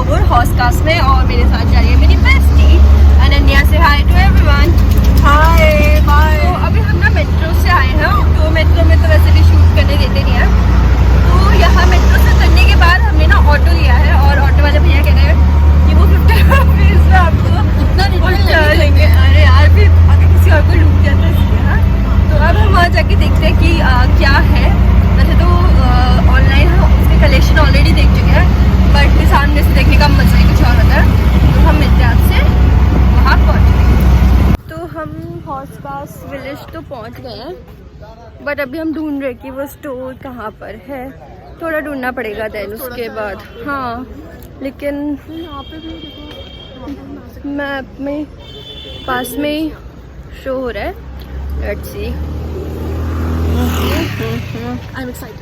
शोहर हॉस्कास में और मेरे साथ जा रही है मेरी बेस्टी अनन्या। से hi to everyone. Hi bye. तो अभी हम ना मेट्रो से आए हैं, तो मेट्रो में तो वैसे भी शूट करने देते नहीं है, तो यहाँ मेट्रो से उतरने के बाद हमने ना ऑटो लिया है और ऑटो वाले भैया कह रहे हैं कि वो 50 रुपीज़ में आपको उतना लेंगे। अरे यार फिर अगर किसी और को लूट जाता है इसलिए। हाँ, तो अब हम वहाँ जाके देखते हैं कि क्या है। वैसे तो ऑनलाइन हम उसके कलेक्शन ऑलरेडी देख चुके हैं, बट सामने से देखने का मजा ही कुछ और होता है। तो हम मिलते हैं आपसे वहाँ पहुँच। तो हम हॉस्कास विलेज तो पहुँच गए हैं, बट अभी हम ढूंढ रहे कि वो स्टोर कहाँ पर है। थोड़ा ढूंढना पड़ेगा देन उसके बाद। हाँ, लेकिन यहाँ पे भी मैप में पास में ही शो हो रहा है। Let's see.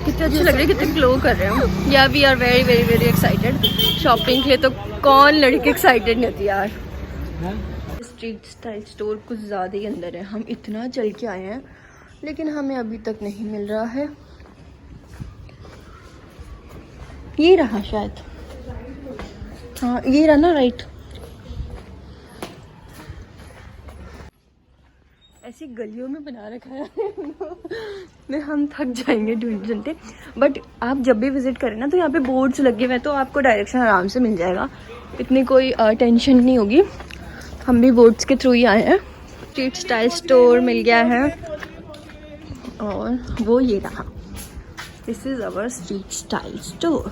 कितने अच्छे लग रहे हैं, कितने ग्लो कर रहे हैं। Yeah we are very very very excited. Shopping के लिए तो कौन लड़की एक्साइटेड नहीं होती यार। स्ट्रीट स्टाइल स्टोर कुछ ज़्यादा ही अंदर है। हम इतना चल के आए हैं लेकिन हमें अभी तक नहीं मिल रहा है। ये रहा शायद। हाँ, ये रहा ना, राइट। ऐसी गलियों में बना रखा है में हम थक जाएंगे ढूंढते। बट आप जब भी विजिट करें ना, तो यहाँ पे बोर्ड्स लगे हुए हैं, तो आपको डायरेक्शन आराम से मिल जाएगा। इतनी कोई टेंशन नहीं होगी। हम भी बोर्ड्स के थ्रू ही आए हैं। स्ट्रीट स्टाइल स्टोर मिल गया है और वो ये रहा। This is our street style store.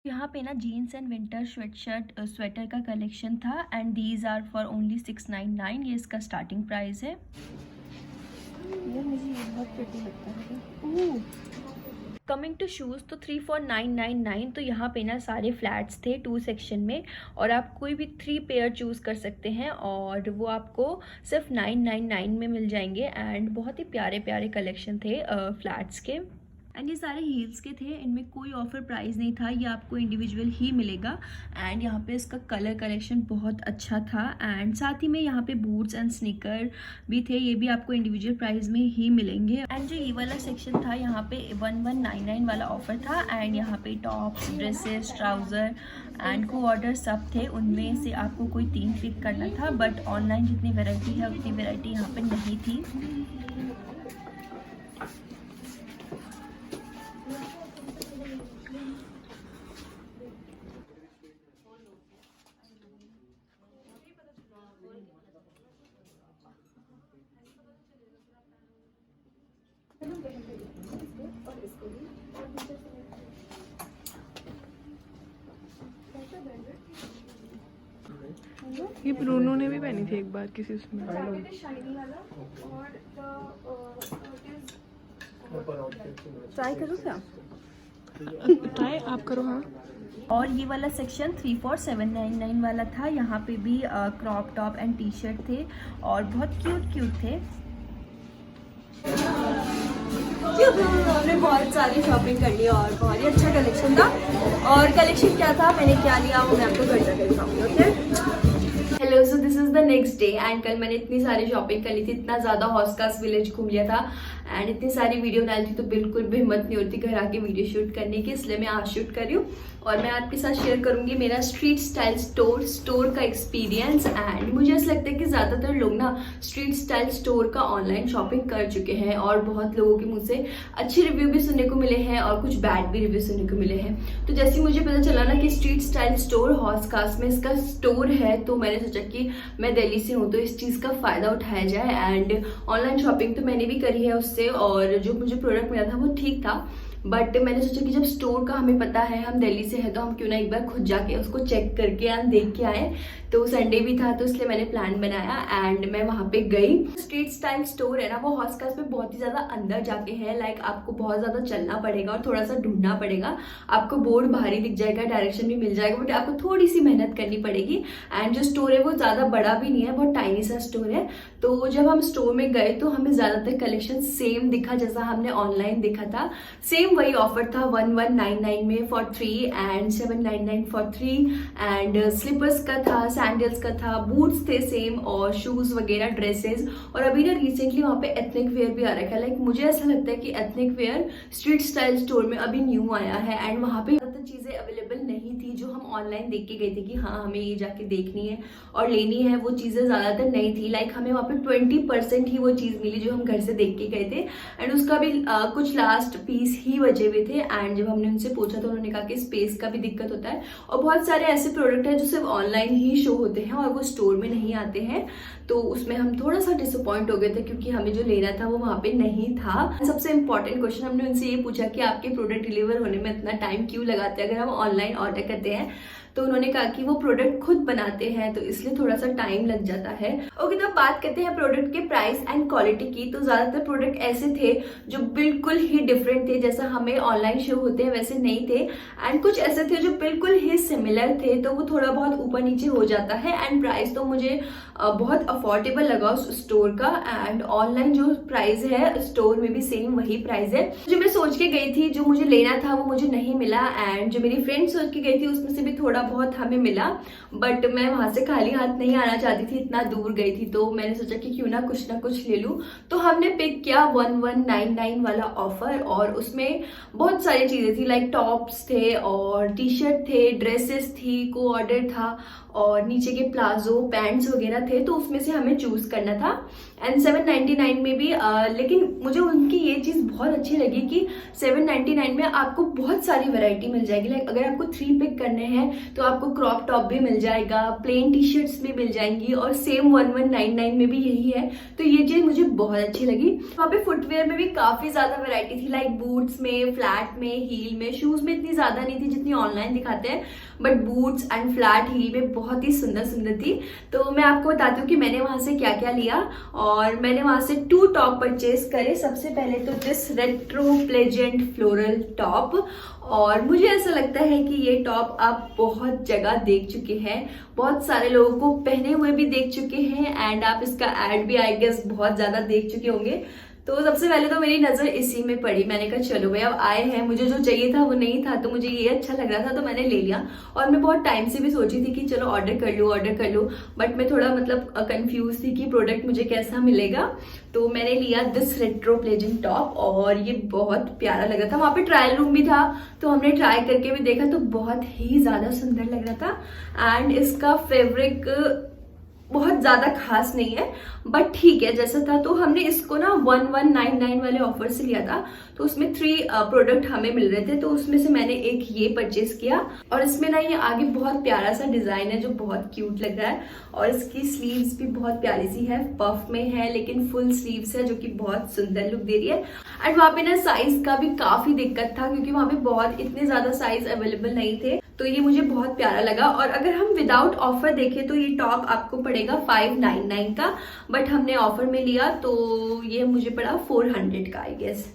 यहाँ पे ना जीन्स एंड विंटर स्वेटर का कलेक्शन था and these are for only 699। ये इसका स्टार्टिंग प्राइस है। यार मुझे ये बहुत प्रिटी लगता है। कमिंग टू शूज़ तो 3 for 999। तो यहाँ पे ना सारे फ्लैट्स थे 2 सेक्शन में और आप कोई भी 3 पेयर चूज़ कर सकते हैं और वो आपको सिर्फ 999 में मिल जाएंगे। एंड बहुत ही प्यारे प्यारे कलेक्शन थे फ्लैट्स के। एंड ये सारे हील्स के थे, इनमें कोई ऑफर प्राइस नहीं था, ये आपको इंडिविजुअल ही मिलेगा। एंड यहाँ पे इसका कलर कलेक्शन बहुत अच्छा था। एंड साथ ही में यहाँ पे बूट्स एंड स्नीकर भी थे, ये भी आपको इंडिविजुअल प्राइस में ही मिलेंगे। एंड जो ये वाला सेक्शन था, यहाँ पे 1199 वाला ऑफर था। एंड यहाँ पे टॉप्स, ड्रेसेस, ट्राउज़र एंड को ऑर्डर सब थे। उनमें से आपको कोई 3 पिक करना था, बट ऑनलाइन जितनी वेराइटी है उतनी वेराइटी यहाँ पे नहीं थी। ये ब्रूनो ने भी पहनी थी एक बार किसी उसमें। ट्राई करो क्या? ट्राई आप करो। हाँ, और ये वाला सेक्शन 3 for 799 वाला था। यहाँ पे भी crop top and T shirt थे और बहुत क्यूट थे। हमने बहुत सारी शॉपिंग कर ली और बहुत ही अच्छा कलेक्शन था। और कलेक्शन क्या था, मैंने क्या लिया, वो मैं आपको घर जाकर दिखाऊंगी। Okay, hello, so this is the next day. And कल मैंने इतनी सारी शॉपिंग कर ली थी, इतना ज़्यादा हॉस्कास विलेज घूम लिया था एंड इतनी सारी वीडियो बनाई थी, तो बिल्कुल भी हिम्मत नहीं होती घर आके वीडियो शूट करने की, इसलिए मैं आज शूट कर रही हूँ। और मैं आपके साथ शेयर करूंगी मेरा स्ट्रीट स्टाइल स्टोर का एक्सपीरियंस। एंड मुझे ऐसा लगता है कि ज़्यादातर लोग ना स्ट्रीट स्टाइल स्टोर का ऑनलाइन शॉपिंग कर चुके हैं और बहुत लोगों के मुँह से अच्छे रिव्यू भी सुनने को मिले हैं और कुछ बैड भी रिव्यू सुनने को मिले हैं। तो जैसे मुझे पता चला ना कि स्ट्रीट स्टाइल स्टोर हॉस्कास में इसका स्टोर है, तो मैंने सोचा कि मैं दिल्ली से हूँ तो इस चीज़ का फ़ायदा उठाया जाए। एंड ऑनलाइन शॉपिंग तो मैंने भी करी है उससे और जो मुझे प्रोडक्ट मिला था वो ठीक था, बट मैंने सोचा कि जब स्टोर का हमें पता है, हम दिल्ली से है, तो हम क्यों ना एक बार खुद जाके उसको चेक करके एंड देख के आए। तो संडे भी था तो इसलिए मैंने प्लान बनाया एंड मैं वहाँ पे गई। स्ट्रीट स्टाइल स्टोर है ना, वो हॉस्कास में बहुत ही ज़्यादा अंदर जाके है। लाइक आपको बहुत ज़्यादा चलना पड़ेगा और थोड़ा सा ढूंढना पड़ेगा। आपको बोर्ड बाहर ही दिख जाएगा, डायरेक्शन भी मिल जाएगा, बट आपको थोड़ी सी मेहनत करनी पड़ेगी। एंड जो स्टोर है वो ज़्यादा बड़ा भी नहीं है, बहुत टाइनी सा स्टोर है। तो जब हम स्टोर में गए तो हमें ज़्यादातर कलेक्शन सेम दिखा जैसा हमने ऑनलाइन देखा था। सेम सेम वही ऑफर था 1199 में for 3 and 799 for 3 and slippers का था, सैंडल्स का था, बूट्स थे सेम और शूज वगैरह, ड्रेसेस। और अभी ना रिसेंटली वहाँ पे एथनिक वेयर भी आ रखा है। लाइक मुझे ऐसा लगता है कि ethnic wear street style store में अभी न्यू आया है एंड वहाँ पे ज़्यादातर चीज़ें अवेलेबल नहीं थी जो हम ऑनलाइन देख के गए थे कि हाँ हमें ये जाके देखनी है और लेनी है। वो चीज़ें ज़्यादातर नहीं थी। लाइक हमें वहाँ पे 20% ही वो चीज़ मिली जो हम घर से देख के गए थे एंड उसका भी कुछ लास्ट पीस ही बचे हुए थे। एंड जब हमने उनसे पूछा तो उन्होंने कहा कि स्पेस का भी दिक्कत होता है और बहुत सारे ऐसे प्रोडक्ट हैं जो सिर्फ ऑनलाइन ही शो होते हैं और वो स्टोर में नहीं आते हैं। तो उसमें हम थोड़ा सा डिसअपॉइंट हो गए थे क्योंकि हमें जो लेना था वो वहाँ पे नहीं था। सबसे इंपॉर्टेंट क्वेश्चन हमने उनसे ये पूछा कि आपके प्रोडक्ट डिलीवर होने में इतना टाइम क्यों लगाते हैं अगर हम ऑनलाइन ऑर्डर करते हैं। तो उन्होंने कहा कि वो प्रोडक्ट खुद बनाते हैं तो इसलिए थोड़ा सा टाइम लग जाता है। ओके, तो बात करते हैं प्रोडक्ट के प्राइस एंड क्वालिटी की। तो ज्यादातर प्रोडक्ट ऐसे थे जो बिल्कुल ही डिफरेंट थे, जैसा हमें ऑनलाइन शो होते हैं वैसे नहीं थे। एंड कुछ ऐसे थे जो बिल्कुल ही सिमिलर थे, तो वो थोड़ा बहुत ऊपर नीचे हो जाता है। एंड प्राइस तो मुझे बहुत अफोर्डेबल लगा उस स्टोर का। एंड ऑनलाइन जो प्राइस है स्टोर में भी सेम वही प्राइस है। जो मैं सोच के गई थी जो मुझे लेना था वो मुझे नहीं मिला एंड जो मेरी फ्रेंड सोच के गई थी उसमें से भी थोड़ा बहुत हमें मिला, बट मैं वहां से खाली हाथ नहीं आना चाहती थी, इतना दूर गई थी। तो मैंने सोचा कि क्यों ना कुछ ले लूं। तो हमने पिक किया 1199 वाला ऑफर और उसमें बहुत सारी चीजें थी। लाइक टॉप्स थे और टी शर्ट थे, ड्रेसेस थी, को ऑर्डर था और नीचे के प्लाजो पैंट्स वगैरह थे। तो उसमें से हमें चूज करना था। एंड 799 में भी लेकिन मुझे उनकी ये चीज़ बहुत अच्छी लगी कि 799 में आपको बहुत सारी वैरायटी मिल जाएगी। लाइक अगर आपको 3 पिक करने हैं तो आपको क्रॉप टॉप भी मिल जाएगा, प्लेन टी शर्ट्स भी मिल जाएंगी और सेम 1199 में भी यही है। तो ये चीज़ मुझे बहुत अच्छी लगी। वहाँ पे फुटवेयर में भी काफ़ी ज़्यादा वैरायटी थी। लाइक बूट्स में, फ्लैट में, हील में, शूज़ में इतनी ज़्यादा नहीं थी जितनी ऑनलाइन दिखाते हैं, but boots and flat heel में बहुत ही सुंदर सुंदर थी। तो मैं आपको बताती हूँ कि मैंने वहाँ से क्या क्या लिया। और मैंने वहाँ से 2 टॉप परचेज करे। सबसे पहले तो this retro pleasant floral top, और मुझे ऐसा लगता है कि ये टॉप आप बहुत जगह देख चुके हैं, बहुत सारे लोगों को पहने हुए भी देख चुके हैं एंड आप इसका एड भी आई गेस बहुत ज़्यादा देख चुके होंगे। तो सबसे पहले तो मेरी नज़र इसी में पड़ी। मैंने कहा चलो भाई अब आए हैं, मुझे जो चाहिए था वो नहीं था तो मुझे ये अच्छा लग रहा था तो मैंने ले लिया। और मैं बहुत टाइम से भी सोची थी कि चलो ऑर्डर कर लूँ, बट मैं थोड़ा मतलब कंफ्यूज थी कि प्रोडक्ट मुझे कैसा मिलेगा। तो मैंने लिया दिस रेट्रो प्लेजेंट टॉप और ये बहुत प्यारा लग रहा था। वहाँ पे ट्रायल रूम भी था तो हमने ट्राई करके भी देखा तो बहुत ही ज़्यादा सुंदर लग रहा था। एंड इसका फैब्रिक बहुत ज़्यादा खास नहीं है बट ठीक है जैसा था। तो हमने इसको ना 1199 वाले ऑफर से लिया था तो उसमें 3 प्रोडक्ट हमें मिल रहे थे। तो उसमें से मैंने एक ये परचेज किया और इसमें ना ये आगे बहुत प्यारा सा डिज़ाइन है जो बहुत क्यूट लग रहा है और इसकी स्लीव्स भी बहुत प्यारी सी है, पफ में है लेकिन फुल स्लीव्स है जो कि बहुत सुंदर लुक दे रही है। एंड वहाँ पे ना साइज का भी काफ़ी दिक्कत था क्योंकि वहाँ पे बहुत इतने ज़्यादा साइज अवेलेबल नहीं थे। तो ये मुझे बहुत प्यारा लगा। और अगर हम विदाउट ऑफर देखें तो ये टॉप आपको पड़ेगा 599 का, बट हमने ऑफर में लिया तो ये मुझे पड़ा 400 का आई गेस।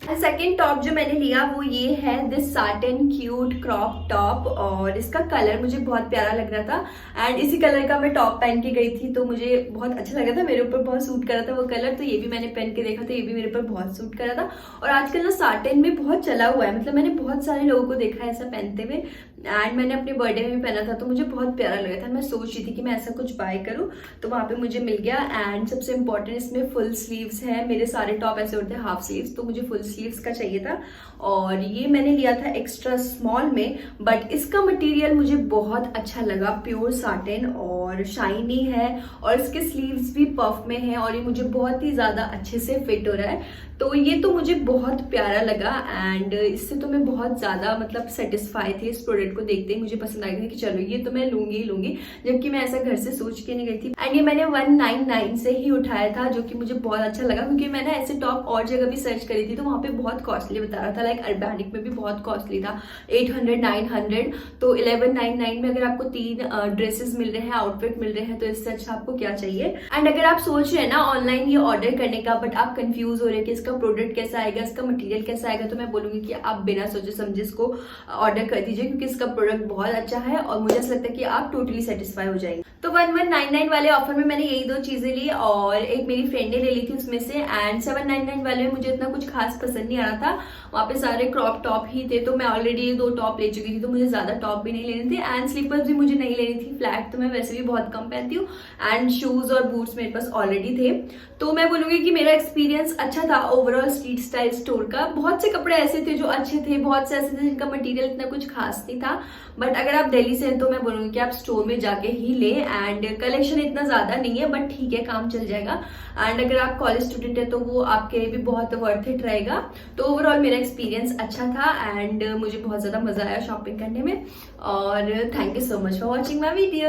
सेकेंड टॉप जो मैंने लिया वो ये है this satin cute crop top और इसका कलर मुझे बहुत प्यारा लग रहा था एंड इसी कलर का मैं टॉप पहन के गई थी तो मुझे बहुत अच्छा लगा था, मेरे ऊपर बहुत सूट कर रहा था वो कलर। तो ये भी मैंने पहन के देखा तो ये भी मेरे ऊपर बहुत सूट कर रहा था। और आजकल ना साटन में बहुत चला हुआ है, मतलब मैंने बहुत सारे लोगों को देखा है ऐसा पहनते हुए एंड मैंने अपने बर्थडे में भी पहना था तो मुझे बहुत प्यारा लगा था। मैं सोच रही थी कि मैं ऐसा कुछ बाय करूं तो वहाँ पे मुझे मिल गया। एंड सबसे इम्पोर्टेंट इसमें फुल स्लीव्स है। मेरे सारे टॉप ऐसे होते हैं हाफ स्लीव्स तो मुझे फुल स्लीव्स का चाहिए था और ये मैंने लिया था एक्स्ट्रा स्मॉल में। बट इसका मटेरियल मुझे बहुत अच्छा लगा, प्योर साटिन और शाइनी है और इसके स्लीव्स भी पफ में है और ये मुझे बहुत ही ज़्यादा अच्छे से फिट हो रहा है। तो ये तो मुझे बहुत प्यारा लगा एंड इससे तो मैं बहुत ज़्यादा मतलब सेटिस्फाई थी। इस प्रोडक्ट को देखते ही मुझे पसंद आ गया कि चलो ये तो मैं लूंगी ही लूंगी, जबकि मैं ऐसा घर से सोच के नहीं गई थी। एंड ये मैंने 199 से ही उठाया था जो कि मुझे बहुत अच्छा लगा क्योंकि मैंने ऐसे टॉप और जगह भी सर्च करी थी तो वहाँ पे बहुत कॉस्टली बता रहा था। लाइक अर्बैनिक में भी बहुत कॉस्टली था 800 900। तो 1199 में अगर आपको 3 ड्रेसेस मिल रहे हैं, आउटफिट मिल रहे हैं तो इससे अच्छा आपको क्या चाहिए। एंड अगर आप सोच रहे हैं ना ऑनलाइन ये ऑर्डर करने का बट आप कंफ्यूज हो रहे हैं कि इसका प्रोडक्ट कैसा आएगा, इसका मटेरियल कैसा आएगा, तो मैं बोलूंगी कि आप बिना सोचे समझे इसको ऑर्डर कर दीजिए क्योंकि इसका प्रोडक्ट बहुत अच्छा है और मुझे ऐसा लगता है कि आप टोटली सेटिस्फाई हो जाएंगे। तो 1199 वाले ऑफर में मैंने यही 2 चीजें ली और एक मेरी फ्रेंड ने ले ली थी उसमें से। एंड 799 वाले में मुझे इतना कुछ खास पसंद नहीं आ रहा था, वहाँ पे सारे क्रॉप टॉप ही थे, तो मैं ऑलरेडी 2 टॉप ले चुकी थी, तो मुझे ज्यादा टॉप भी नहीं लेने थे। एंड स्लीपर्स भी मुझे नहीं लेनी थी, फ्लैट तो मैं वैसे भी बहुत कम पहनती हूँ। एंड शूज और बूट्स मेरे पास ऑलरेडी थे, तो मैं बोलूंगी कि मेरा एक्सपीरियंस अच्छा था ओवरऑल स्ट्रीट स्टाइल स्टोर का। बहुत से कपड़े ऐसे थे जो अच्छे थे, बहुत से ऐसे थे जिनका मटेरियल इतना कुछ खास नहीं था, बट अगर आप दिल्ली से हैं तो मैं बोलूंगी कि आप स्टोर में जाके ही ले। एंड कलेक्शन इतना ज्यादा नहीं है, बट ठीक है, काम चल जाएगा। एंड अगर आप कॉलेज स्टूडेंट है तो वो आपके लिए भी बहुत वर्थ इट रहेगा। तो ओवरऑल मेरा एक्सपीरियंस अच्छा था एंड मुझे बहुत ज्यादा मजा आया शॉपिंग करने में। और thank you so much for watching my video.